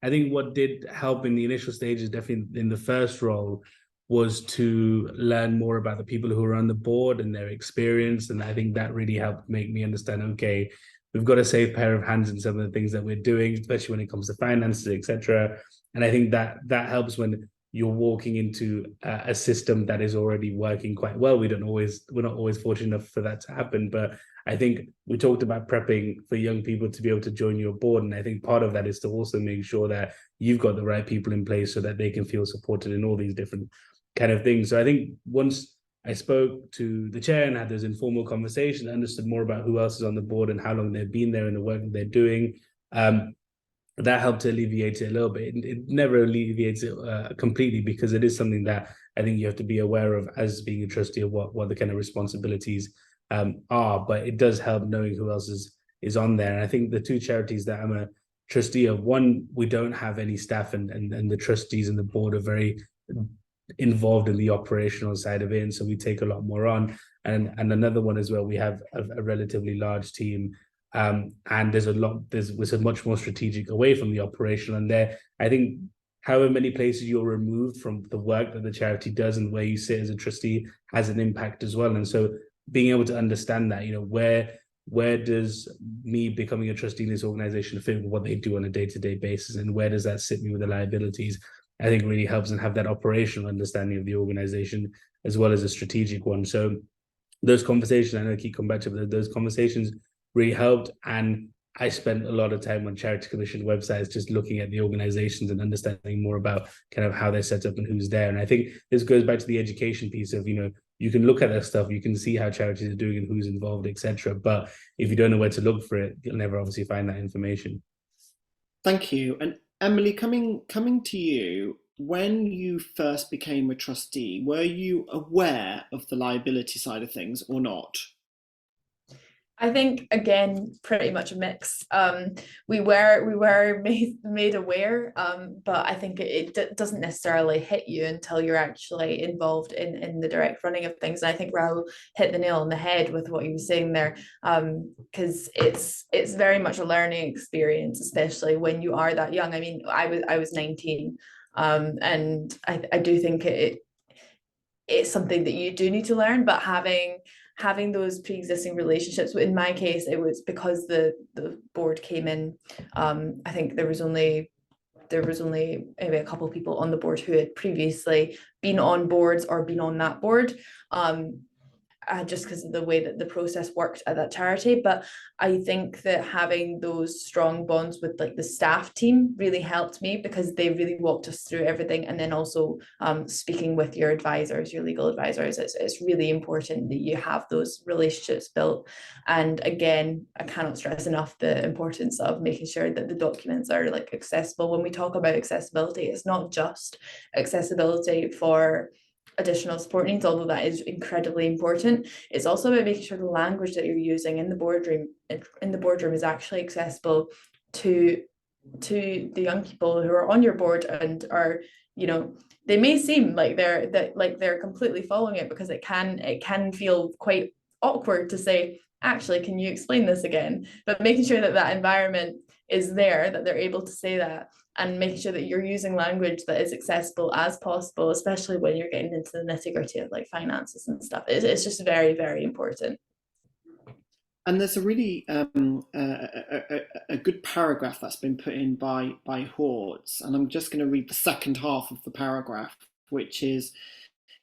I think what did help in the initial stages, definitely in the first role, was to learn more about the people who are on the board and their experience. And I think that really helped make me understand, okay, we've got a safe pair of hands in some of the things that we're doing, especially when it comes to finances, etc. And I think that helps when you're walking into a system that is already working quite well. We're not always fortunate enough for that to happen, but I think we talked about prepping for young people to be able to join your board. And I think part of that is to also make sure that you've got the right people in place so that they can feel supported in all these different kind of things. So I think once I spoke to the chair and had those informal conversations, I understood more about who else is on the board and how long they've been there and the work that they're doing. That helped to alleviate it a little bit. It never alleviates it completely, because it is something that I think you have to be aware of as being a trustee of what the kind of responsibilities are. But it does help knowing who else is on there. And I think the two charities that I'm a trustee of, one, we don't have any staff, and the trustees and the board are very involved in the operational side of it, and so we take a lot more on. And another one as well, we have a relatively large team. And we're much more strategic away from the operational. And there, I think, however many places you're removed from the work that the charity does and where you sit as a trustee has an impact as well. And so being able to understand that, where does me becoming a trustee in this organization fit with what they do on a day-to-day basis, and where does that sit me with the liabilities, I think really helps, and have that operational understanding of the organization as well as a strategic one. So those conversations, I know I keep coming back to, but those conversations really helped. And I spent a lot of time on Charity Commission websites just looking at the organizations and understanding more about kind of how they're set up and who's there. And I think this goes back to the education piece of, you can look at that stuff, you can see how charities are doing and who's involved, etc. But if you don't know where to look for it, you'll never obviously find that information. Thank you. And Emily, coming to you, when you first became a trustee, were you aware of the liability side of things or not? I think, again, pretty much a mix. We were made aware, but I think it doesn't necessarily hit you until you're actually involved in the direct running of things. And I think Raoul hit the nail on the head with what he was saying there, because it's very much a learning experience, especially when you are that young. I mean, I was 19, and I do think it's something that you do need to learn, but having those pre-existing relationships. In my case, it was because the board came in. I think there was only maybe a couple of people on the board who had previously been on boards or been on that board, just because of the way that the process worked at that charity. But I think that having those strong bonds with like the staff team really helped me, because they really walked us through everything. And then also speaking with your advisors, your legal advisors, it's really important that you have those relationships built. And again, I cannot stress enough the importance of making sure that the documents are like accessible. When we talk about accessibility, it's not just accessibility for additional support needs, although that is incredibly important. It's also about making sure the language that you're using in the boardroom is actually accessible to the young people who are on your board and are, they may seem like they're completely following it, because it can feel quite awkward to say, actually, can you explain this again? But making sure that environment is there, that they're able to say that, and making sure that you're using language that is accessible as possible, especially when you're getting into the nitty-gritty of like finances and stuff. It's just very, very important. And there's a really a good paragraph that's been put in by Hordes, and I'm just going to read the second half of the paragraph, which is,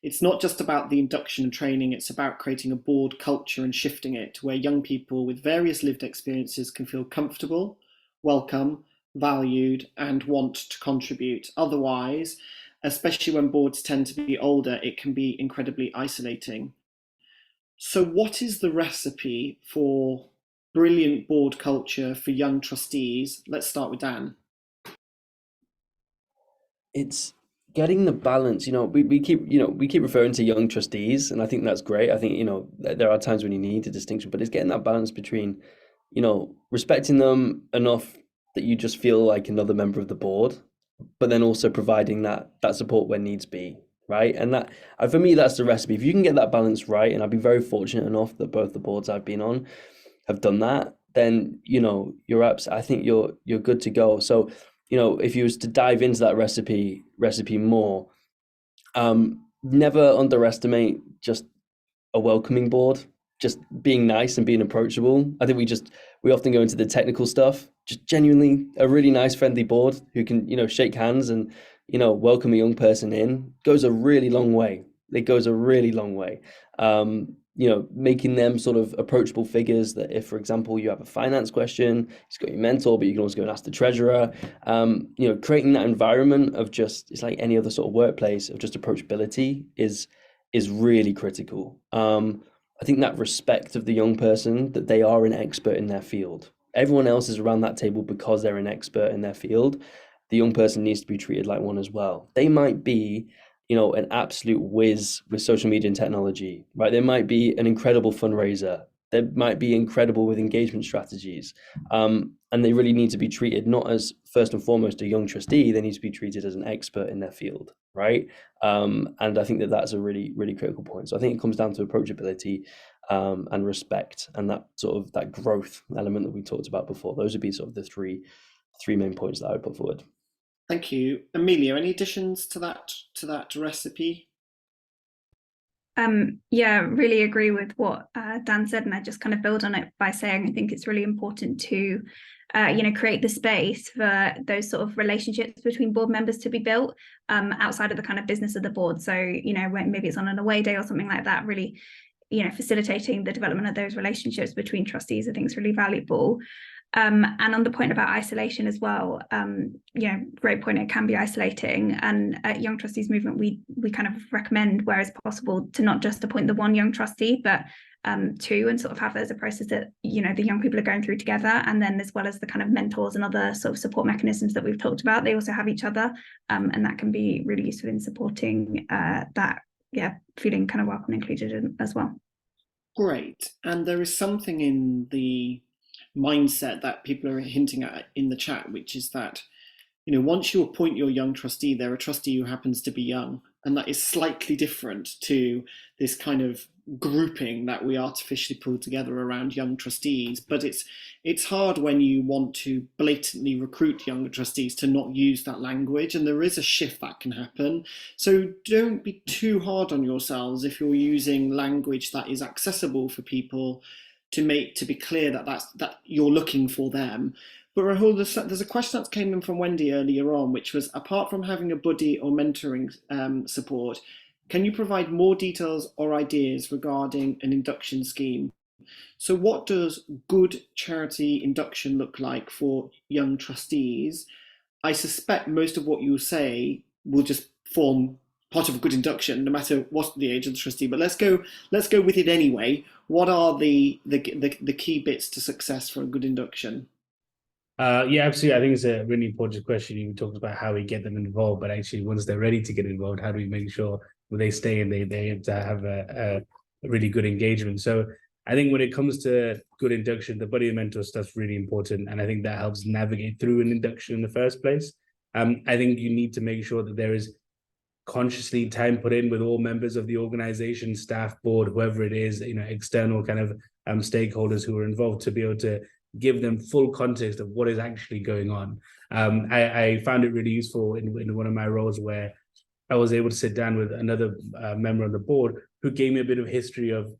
it's not just about the induction and training, it's about creating a board culture and shifting it to where young people with various lived experiences can feel comfortable, welcome, valued, and want to contribute. Otherwise, especially when boards tend to be older, it can be incredibly isolating. So what is the recipe for brilliant board culture for young trustees? Let's start with Dan. It's getting the balance. We keep referring to young trustees, and I think that's great. I think there are times when you need a distinction, but it's getting that balance between respecting them enough that you just feel like another member of the board, but then also providing that support where needs be, right? And that, for me, that's the recipe. If you can get that balance right, and I've been very fortunate enough that both the boards I've been on have done that, then I think you're good to go. So if you was to dive into that recipe more, never underestimate just a welcoming board. just being nice and being approachable. I think we often go into the technical stuff. Just genuinely a really nice, friendly board who can, shake hands and, welcome a young person in goes a really long way. It goes a really long way. Making them sort of approachable figures that if, for example, you have a finance question, you've got your mentor, but you can also go and ask the treasurer. Creating that environment of just, it's like any other sort of workplace of just approachability is really critical. I think that respect of the young person, that they are an expert in their field. Everyone else is around that table because they're an expert in their field. The young person needs to be treated like one as well. They might be, an absolute whiz with social media and technology, right? They might be an incredible fundraiser. They might be incredible with engagement strategies. And they really need to be treated not as first and foremost a young trustee, they need to be treated as an expert in their field, right? And I think that that's a really, really critical point. So I think it comes down to approachability and respect, and that sort of that growth element that we talked about before. Those would be sort of the three main points that I would put forward. Thank you. Amelia, any additions to that recipe? Yeah, really agree with what Dan said, and I just kind of build on it by saying I think it's really important to create the space for those sort of relationships between board members to be built outside of the kind of business of the board. So when maybe it's on an away day or something like that, really facilitating the development of those relationships between trustees I think is really valuable. And on the point about isolation as well, great point, it can be isolating. And at Young Trustees Movement, we kind of recommend where it's possible to not just appoint the one young trustee, but two, and sort of have those a process that, the young people are going through together. And then as well as the kind of mentors and other sort of support mechanisms that we've talked about, they also have each other. And that can be really useful in supporting that, feeling kind of welcome and included as well. Great. And there is something in the mindset that people are hinting at in the chat, which is that, once you appoint your young trustee, they're a trustee who happens to be young. And that is slightly different to this kind of grouping that we artificially pull together around young trustees. But it's hard when you want to blatantly recruit younger trustees to not use that language. And there is a shift that can happen. So don't be too hard on yourselves if you're using language that is accessible for people to be clear that you're looking for them. But Rahul, there's a question that came in from Wendy earlier on, which was, apart from having a buddy or mentoring support, can you provide more details or ideas regarding an induction scheme? So what does good charity induction look like for young trustees? I suspect most of what you say will just form part of a good induction, no matter what the age of the trustee. But let's go with it anyway. What are the key bits to success for a good induction? Yeah, absolutely. I think it's a really important question. You talked about how we get them involved, but actually, once they're ready to get involved, how do we make sure they stay and they have to have a really good engagement? So I think when it comes to good induction, the buddy and mentor stuff's really important, and I think that helps navigate through an induction in the first place. I think you need to make sure that there is consciously time put in with all members of the organization, staff, board, whoever it is, external kind of stakeholders who are involved, to be able to give them full context of what is actually going on. I found it really useful in one of my roles where I was able to sit down with another member on the board who gave me a bit of history of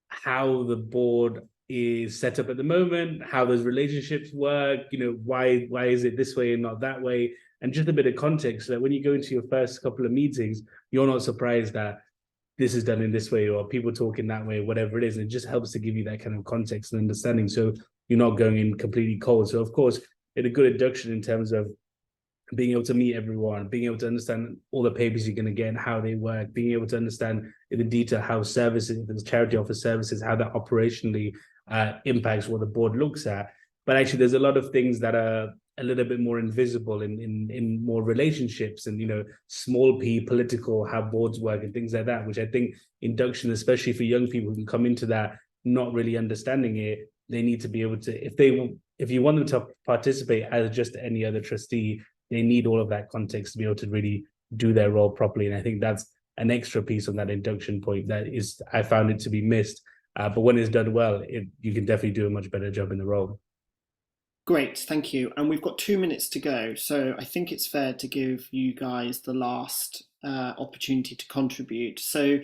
how the board is set up at the moment, how those relationships work, why is it this way and not that way, and just a bit of context so that when you go into your first couple of meetings, you're not surprised that this is done in this way or people talk in that way, whatever it is. It just helps to give you that kind of context and understanding, so you're not going in completely cold. So of course, in a good induction in terms of being able to meet everyone, being able to understand all the papers you're going to get and how they work, being able to understand in the detail how services, the charity offers services, how that operationally impacts what the board looks at. But actually, there's a lot of things that are a little bit more invisible in more relationships and, small p political, how boards work and things like that, which I think induction, especially for young people who can come into that not really understanding it, they need to be able to, if you want them to participate as just any other trustee, they need all of that context to be able to really do their role properly. And I think that's an extra piece on that induction point that is, I found it to be missed. But when it's done well, you can definitely do a much better job in the role. Great, thank you. And we've got 2 minutes to go. So I think it's fair to give you guys the last opportunity to contribute. So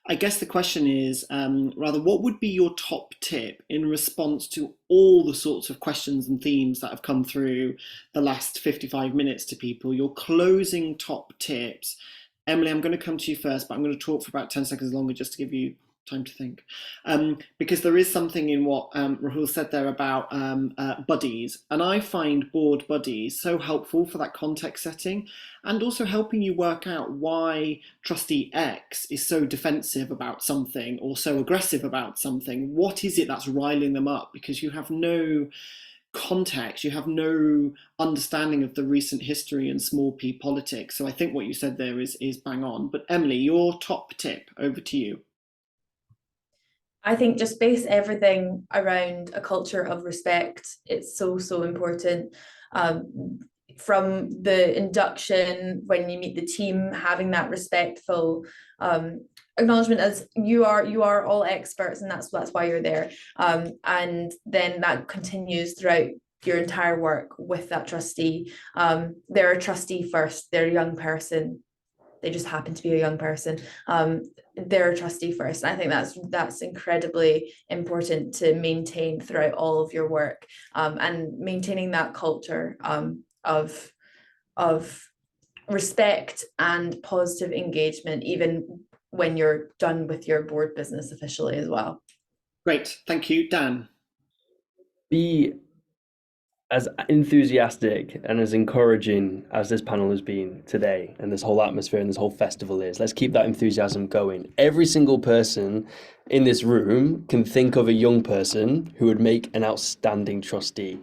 I guess the question is, rather, what would be your top tip in response to all the sorts of questions and themes that have come through the last 55 minutes to people? Your closing top tips. Emily, I'm going to come to you first, but I'm going to talk for about 10 seconds longer just to give you time to think, because there is something in what Rahul said there about buddies, and I find board buddies so helpful for that context setting, and also helping you work out why trustee X is so defensive about something or so aggressive about something. What is it that's riling them up? Because you have no context, you have no understanding of the recent history and small p politics. So I think what you said there is bang on. But Emily, your top tip, over to you. I think just base everything around a culture of respect. It's so important. From the induction, when you meet the team, having that respectful acknowledgement as you are all experts, and that's why you're there. And then that continues throughout your entire work with that trustee. They're a trustee first. They're a young person. They just happen to be a young person. They're a trustee first. And I think that's incredibly important to maintain throughout all of your work, and maintaining that culture of respect and positive engagement, even when you're done with your board business officially as well. Great, thank you. Dan? Be as enthusiastic and as encouraging as this panel has been today, and this whole atmosphere and this whole festival is. Let's keep that enthusiasm going. Every single person in this room can think of a young person who would make an outstanding trustee.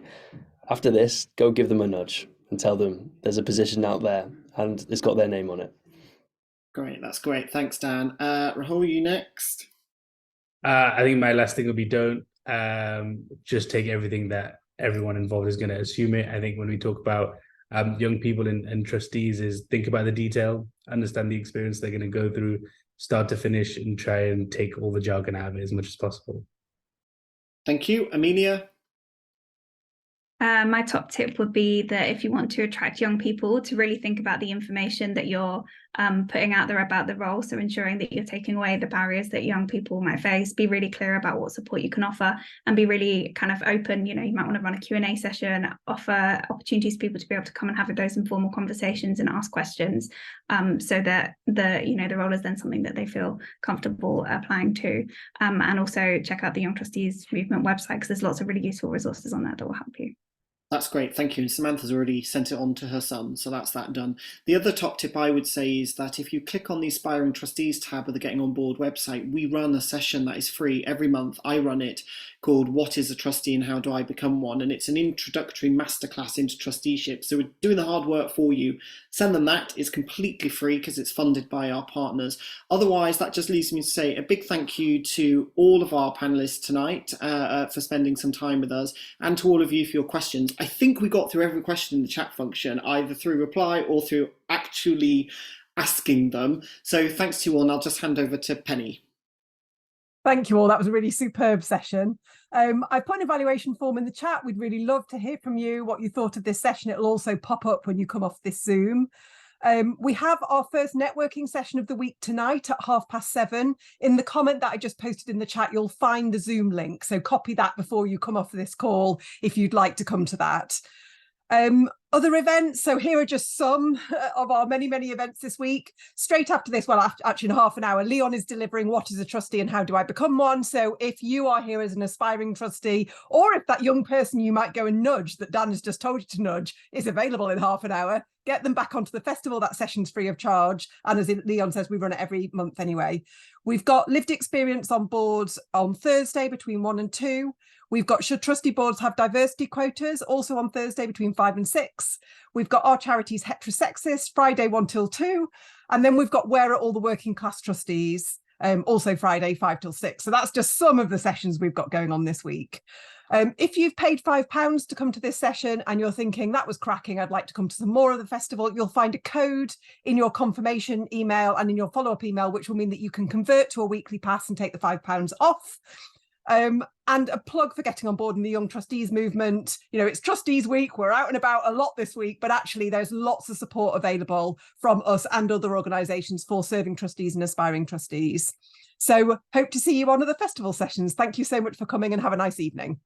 After this, go give them a nudge and tell them there's a position out there and it's got their name on it. Great, that's great. Thanks, Dan. Rahul, you next? I think my last thing would be don't just take everything that everyone involved is going to assume it. I think when we talk about young people and trustees, is think about the detail, understand the experience they're going to go through, start to finish, and try and take all the jargon out of it as much as possible. Thank you. Amelia? My top tip would be that if you want to attract young people, to really think about the information that you're putting out there about the role. So ensuring that you're taking away the barriers that young people might face, be really clear about what support you can offer, and be really kind of open. You know, you might want to run a Q&A session, offer opportunities for people to be able to come and have those informal conversations and ask questions, so that the role is then something that they feel comfortable applying to. And also check out the Young Trustees Movement website, because there's lots of really useful resources on there that will help you. That's great, thank you. And Samantha's already sent it on to her son, so that's that done. The other top tip I would say is that if you click on the Aspiring Trustees tab of the Getting On Board website, we run a session that is free every month. I run it, called What is a Trustee and How Do I Become One? And it's an introductory masterclass into trusteeship. So we're doing the hard work for you. Send them that. It's completely free because it's funded by our partners. Otherwise, that just leaves me to say a big thank you to all of our panelists tonight for spending some time with us, and to all of you for your questions. I think we got through every question in the chat function, either through reply or through actually asking them. So thanks to you all, and I'll just hand over to Penny. Thank you all. That was a really superb session. I put an evaluation form in the chat. We'd really love to hear from you, what you thought of this session. It'll also pop up when you come off this Zoom. We have our first networking session of the week tonight at 7:30. In the comment that I just posted in the chat, you'll find the Zoom link. So copy that before you come off this call if you'd like to come to that. Other events, so here are just some of our many events this week. Straight after this, well, actually in half an hour, Leon is delivering What is a Trustee and How Do I Become One? So if you are here as an aspiring trustee, or if that young person you might go and nudge that Dan has just told you to nudge is available in half an hour, get them back onto the festival. That session's free of charge, and as Leon says, we run it every month anyway. We've got lived experience on boards on Thursday between 1 and 2. We've got Should Trustee Boards Have Diversity Quotas, also on Thursday between 5 and 6. We've got Our Charities Heterosexist, Friday 1 till 2. And then we've got Where Are All the Working Class Trustees, also Friday 5 till 6. So that's just some of the sessions we've got going on this week. If you've paid £5 to come to this session and you're thinking that was cracking, I'd like to come to some more of the festival, you'll find a code in your confirmation email and in your follow-up email, which will mean that you can convert to a weekly pass and take the £5 off. And a plug for getting on board in the Young Trustees movement. You know, it's Trustees Week. We're out and about a lot this week, but actually there's lots of support available from us and other organisations for serving trustees and aspiring trustees. So hope to see you on other festival sessions. Thank you so much for coming and have a nice evening.